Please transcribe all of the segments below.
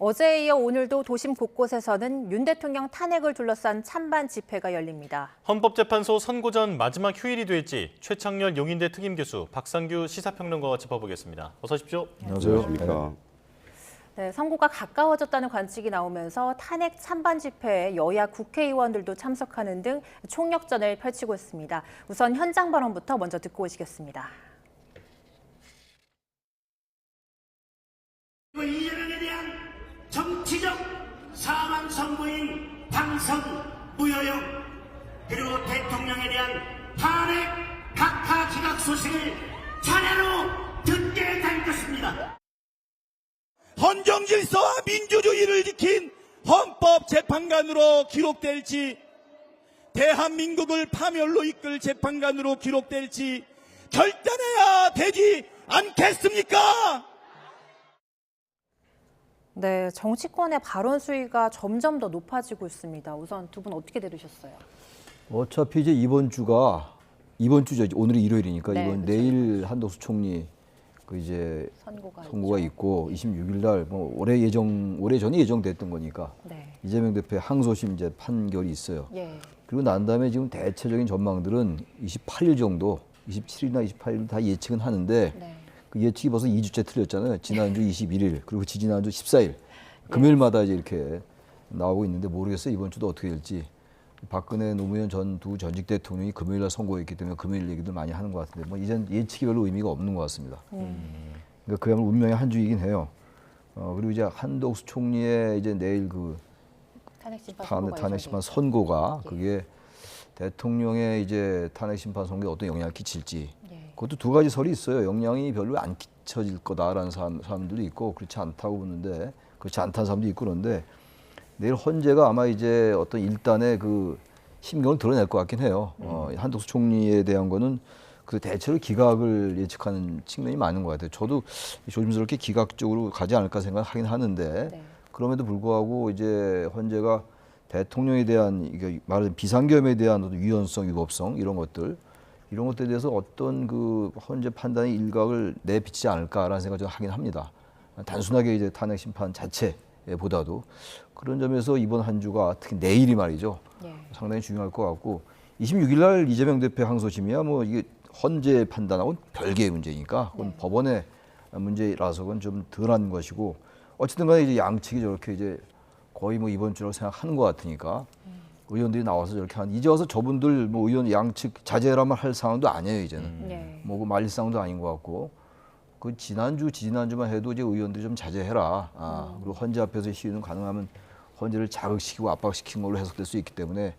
어제에 이어 오늘도 도심 곳곳에서는 윤 대통령 탄핵을 둘러싼 찬반 집회가 열립니다. 헌법재판소 선고 전 마지막 휴일이 될지 최창렬 용인대 특임교수, 박상규 시사평론가와 짚어보겠습니다. 어서 오십시오. 안녕하십니까. 네, 선고가 가까워졌다는 관측이 나오면서 탄핵 찬반 집회에 여야 국회의원들도 참석하는 등 총력전을 펼치고 있습니다. 우선 현장 발언부터 먼저 듣고 오시겠습니다. 이재명에 대한 정치적 사망 선고인 당선 무효용, 그리고 대통령에 대한 탄핵 각하 기각 소식을 차례로 듣게 될 것입니다. 헌정 질서와 민주주의를 지킨 헌법재판관으로 기록될지, 대한민국을 파멸로 이끌 재판관으로 기록될지 결단해야 되지 않겠습니까? 네, 정치권의 발언 수위가 점점 더 높아지고 있습니다. 우선 두 분 어떻게 들으셨어요? 어차피 이제 이번 주죠. 오늘이 일요일이니까 네, 이번 그렇죠. 내일 한덕수 총리 이제 선고가 있고 26일 날 올해 전에 예정됐던 거니까 네. 이재명 대표의 항소심 이제 판결이 있어요. 예. 그리고 난 다음에 지금 대체적인 전망들은 28일 정도, 27일이나 28일 다 예측은 하는데 네. 그 예측이 벌써 2주째 틀렸잖아요. 지난주 21일, 그리고 지지난주 14일. 금요일마다 이제 이렇게 나오고 있는데 모르겠어요. 이번 주도 어떻게 될지. 박근혜, 노무현 전 두 전직 대통령이 금요일 날 선고했기 때문에 금요일 얘기들 많이 하는 것 같은데 이젠 예측이 별로 의미가 없는 것 같습니다. 그러니까 그야말로 운명의 한 주이긴 해요. 그리고 이제 한덕수 총리의 이제 내일 그 탄핵심판 선고가 그게 대통령의 이제 탄핵심판 선고에 어떤 영향을 끼칠지, 그것도 두 가지 설이 있어요. 영향이 별로 안 끼쳐질 거다라는 사람들도 있고, 그렇지 않다고 보는데, 그렇지 않다는 사람도 있고, 그런데 내일 헌재가 아마 이제 어떤 일단의 그 심경을 드러낼 것 같긴 해요. 한덕수 총리에 대한 거는 그 대체로 기각을 예측하는 측면이 많은 것 같아요. 저도 조심스럽게 기각 쪽으로 가지 않을까 생각하긴 하는데, 네. 그럼에도 불구하고 이제 헌재가 대통령에 대한, 이게 말하자면 비상계엄에 대한 어떤 위헌성, 위법성 이런 것들에 대해서 어떤 그 헌재 판단의 일각을 내비치지 않을까라는 생각을 좀 하긴 합니다. 단순하게 이제 탄핵 심판 자체보다도 그런 점에서 이번 한 주가 특히 내일이 말이죠. 상당히 중요할 것 같고, 26일 날 이재명 대표 항소심이야 이게 헌재 판단하고는 별개의 문제니까 그건 법원의 문제라서 그건 좀 덜한 것이고, 어쨌든 간에 이제 양측이 저렇게 이제 거의 이번 주라고 생각하는 것 같으니까 의원들이 나와서 저렇게 이제 와서 저분들 의원 양측 자제라만 할 상황도 아니에요, 이제는. 그 말릴 상황도 아닌 것 같고, 그 지난주만 해도 이제 의원들이 좀 자제해라. 그리고 헌재 앞에서 시위는 가능하면 헌재를 자극시키고 압박시킨 걸로 해석될 수 있기 때문에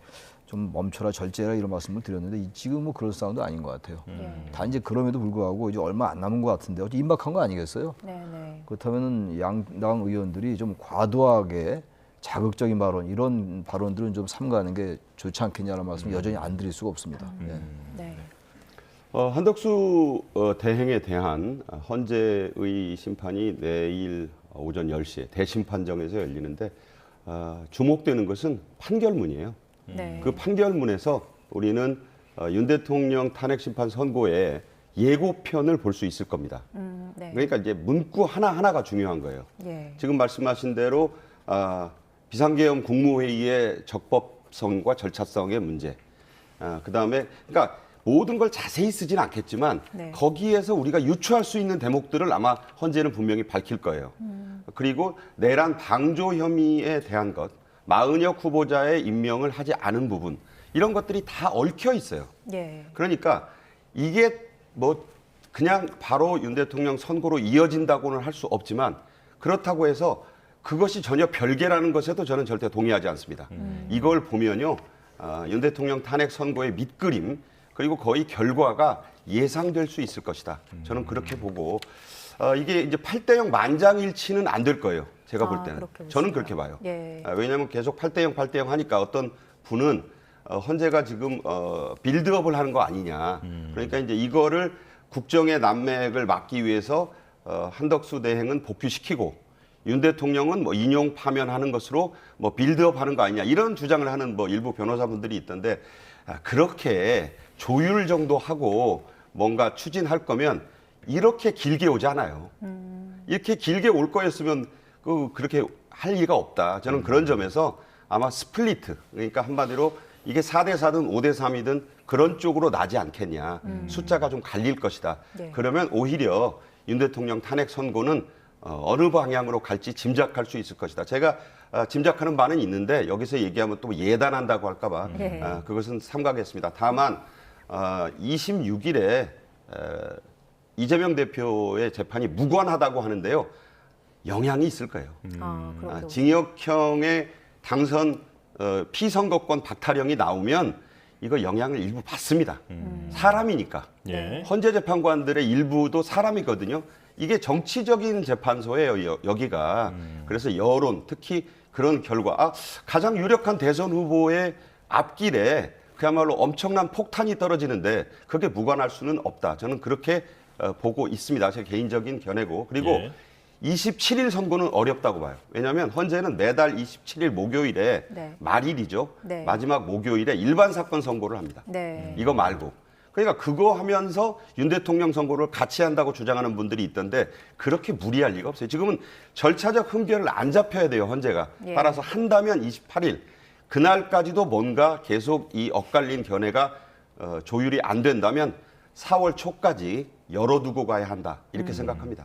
좀 멈춰라, 절제해라 이런 말씀을 드렸는데 지금 그럴 상황도 아닌 것 같아요. 단지 그럼에도 불구하고 이제 얼마 안 남은 것 같은데 어제 임박한 거 아니겠어요? 그렇다면은 양당 의원들이 좀 과도하게 자극적인 발언, 이런 발언들은 좀 삼가하는 게 좋지 않겠냐는 말씀 여전히 안 드릴 수가 없습니다. 한덕수 대행에 대한 헌재의 심판이 내일 오전 10시에 대심판정에서 열리는데 주목되는 것은 판결문이에요. 그 판결문에서 우리는 윤 대통령 탄핵심판 선고의 예고편을 볼 수 있을 겁니다. 그러니까 이제 문구 하나하나가 중요한 거예요. 지금 말씀하신 대로 비상계엄 국무회의의 적법성과 절차성의 문제. 그다음에 그러니까 모든 걸 자세히 쓰진 않겠지만 거기에서 우리가 유추할 수 있는 대목들을 아마 헌재는 분명히 밝힐 거예요. 그리고 내란 방조 혐의에 대한 것, 마은혁 후보자의 임명을 하지 않은 부분, 이런 것들이 다 얽혀 있어요. 그러니까 이게 그냥 바로 윤 대통령 선고로 이어진다고는 할 수 없지만, 그렇다고 해서 그것이 전혀 별개라는 것에도 저는 절대 동의하지 않습니다. 이걸 보면요, 윤 대통령 탄핵 선고의 밑그림, 그리고 거의 결과가 예상될 수 있을 것이다. 저는 그렇게 보고, 이게 이제 8대0 만장일치는 안 될 거예요. 제가 볼 때는. 저는 그렇게 봐요. 왜냐하면 계속 8대0 하니까 어떤 분은 헌재가 지금 빌드업을 하는 거 아니냐. 그러니까 이제 이거를 국정의 난맥을 막기 위해서 한덕수 대행은 복귀시키고 윤 대통령은 인용 파면하는 것으로 빌드업 하는 거 아니냐. 이런 주장을 하는 일부 변호사분들이 있던데, 그렇게 조율 정도 하고 뭔가 추진할 거면 이렇게 길게 오지 않아요. 이렇게 길게 올 거였으면 그렇게 할 리가 없다. 저는 그런 점에서 아마 스플리트, 그러니까 한마디로 이게 4대 4든 5대 3이든 그런 쪽으로 나지 않겠냐. 숫자가 좀 갈릴 것이다. 네. 그러면 오히려 윤 대통령 탄핵 선고는 어느 방향으로 갈지 짐작할 수 있을 것이다. 제가 짐작하는 바는 있는데 여기서 얘기하면 또 예단한다고 할까 봐 네. 그것은 삼가겠습니다. 다만 26일에 이재명 대표의 재판이 무관하다고 하는데요. 영향이 있을 거예요. 그렇군요. 징역형의 당선 피선거권 박탈형이 나오면 이거 영향을 일부 받습니다. 사람이니까. 예. 헌재 재판관들의 일부도 사람이거든요. 이게 정치적인 재판소예요, 여기가. 그래서 여론, 특히 그런 결과, 가장 유력한 대선 후보의 앞길에 그야말로 엄청난 폭탄이 떨어지는데 그게 무관할 수는 없다. 저는 그렇게 보고 있습니다. 제 개인적인 견해고. 그리고 예. 27일 선고는 어렵다고 봐요. 왜냐하면 헌재는 매달 27일 목요일에 네. 말일이죠. 네. 마지막 목요일에 일반 사건 선고를 합니다. 네. 이거 말고. 그러니까 그거 하면서 윤 대통령 선고를 같이 한다고 주장하는 분들이 있던데 그렇게 무리할 리가 없어요. 지금은 절차적 흠결을 안 잡혀야 돼요, 헌재가. 예. 따라서 한다면 28일. 그날까지도 뭔가 계속 이 엇갈린 견해가 조율이 안 된다면 4월 초까지 열어두고 가야 한다. 이렇게 생각합니다.